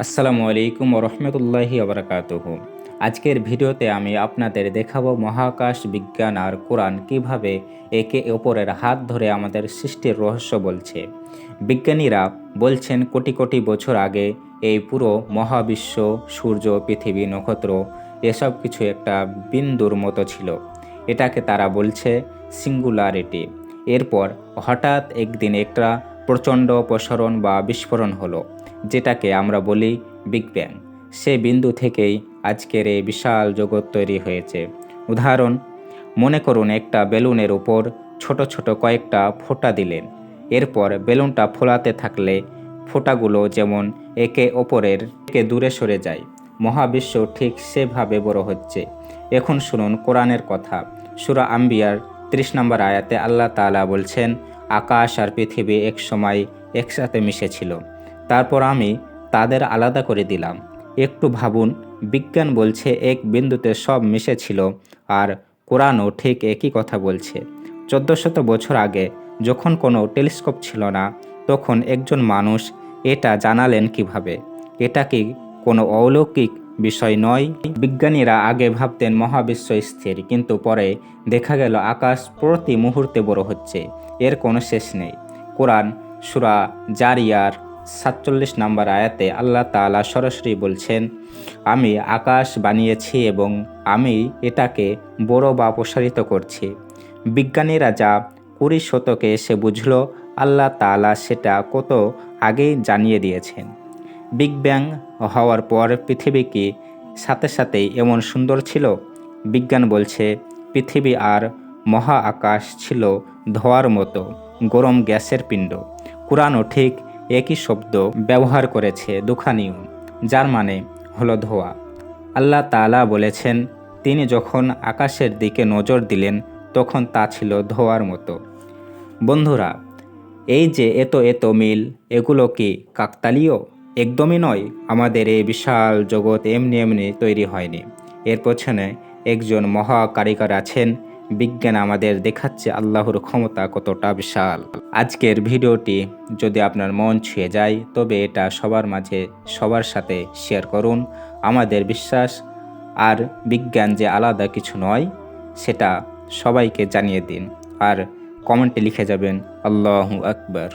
আসসালামু আলাইকুম রহমতুল্লাহি আবরাকাতুহু। আজকের ভিডিওতে আমি আপনাদের দেখাবো মহাকাশ বিজ্ঞান আর কোরআন কিভাবে একে অপরের হাত ধরে আমাদের সৃষ্টির রহস্য বলছে। বিজ্ঞানীরা বলছেন কোটি কোটি বছর আগে এই পুরো মহাবিশ্ব, সূর্য, পৃথিবী, নক্ষত্র এসব কিছু একটা বিন্দুর মতো ছিল। এটাকে তারা বলছে সিঙ্গুলারিটি। এরপর হঠাৎ একদিন একটা প্রচণ্ড প্রসারণ বা বিস্ফোরণ হলো, যেটাকে আমরা বলি বিগ ব্যাং। সে বিন্দু থেকেই আজকের এই বিশাল জগৎ তৈরি হয়েছে। উদাহরণ, মনে করুন একটা বেলুনের উপর ছোট ছোট কয়েকটা ফোঁটা দিলেন। এরপর বেলুনটা ফোলাতে থাকলে ফোঁটাগুলো যেমন একে অপরের থেকে দূরে সরে যায়, মহাবিশ্ব ঠিক সেভাবে বড় হচ্ছে। এখন শুনুন কোরআনের কথা। সূরা আম্বিয়ার 30 নম্বর আয়াতে আল্লাহ তাআলা বলছেন, আকাশ আর পৃথিবী এক সময় একসাথে মিশেছিল, তারপর আমি তাদের আলাদা করে দিলাম। একটু ভাবুন, বিজ্ঞান বলছে এক বিন্দুতে সব মিশেছিল, আর কোরআনও ঠিক একই কথা বলছে। 1400 বছর আগে যখন কোনো টেলিস্কোপ ছিল না, তখন একজন মানুষ এটা জানালেন কিভাবে? এটা কি কোনো অলৌকিক বিষয় নয়? বিজ্ঞানীরা আগে ভাবতেন মহাবিশ্ব স্থির, কিন্তু পরে দেখা গেল আকাশ প্রতি মুহূর্তে বড় হচ্ছে, এর কোনো শেষ নেই। কোরআন সূরা জারিয়ার 47 নম্বর আয়াতে আল্লাহ তাআলা সরাসরি বলছেন, আমি আকাশ বানিয়েছি এবং আমি এটাকে বড় বা প্রসারিত করছি। বিজ্ঞানীরা যা 20 শতকে এসে বুঝল, আল্লাহ তাআলা সেটা কত আগেই জানিয়ে দিয়েছেন। বিগ ব্যাং হওয়ার পর পৃথিবী কি সাথে সাথেই এমন সুন্দর ছিল? বিজ্ঞান বলছে পৃথিবী আর মহা আকাশ ছিল ধোঁয়ার মতো গরম গ্যাসের পিণ্ড। কোরআনও ঠিক একই শব্দ ব্যবহার করেছে, দুখানিও, যার মানে হলো ধোঁয়া। আল্লাহ তাআলা বলেছেন, তিনি যখন আকাশের দিকে নজর দিলেন তখন তা ছিল ধোঁয়ার মতো। বন্ধুরা, এই যে এত এত মিল, এগুলো কি কাকতালীয়? একদমই নয়। আমাদের এই বিশাল জগৎ এমনি এমনি তৈরি হয়নি। এর পেছনে একজন মহা কারিগর আছেন। বিজ্ঞান আমাদের দেখাচ্ছে আল্লাহর ক্ষমতা কতটা বিশাল। আজকের ভিডিওটি যদি আপনার মন ছুঁয়ে যায়, তবে এটা সবার মাঝে সবার সাথে শেয়ার করুন। আমাদের বিশ্বাস আর বিজ্ঞান যে আলাদা কিছু নয়, সেটা সবাইকে জানিয়ে দিন। আর কমেন্টে লিখে যাবেন আল্লাহু আকবার।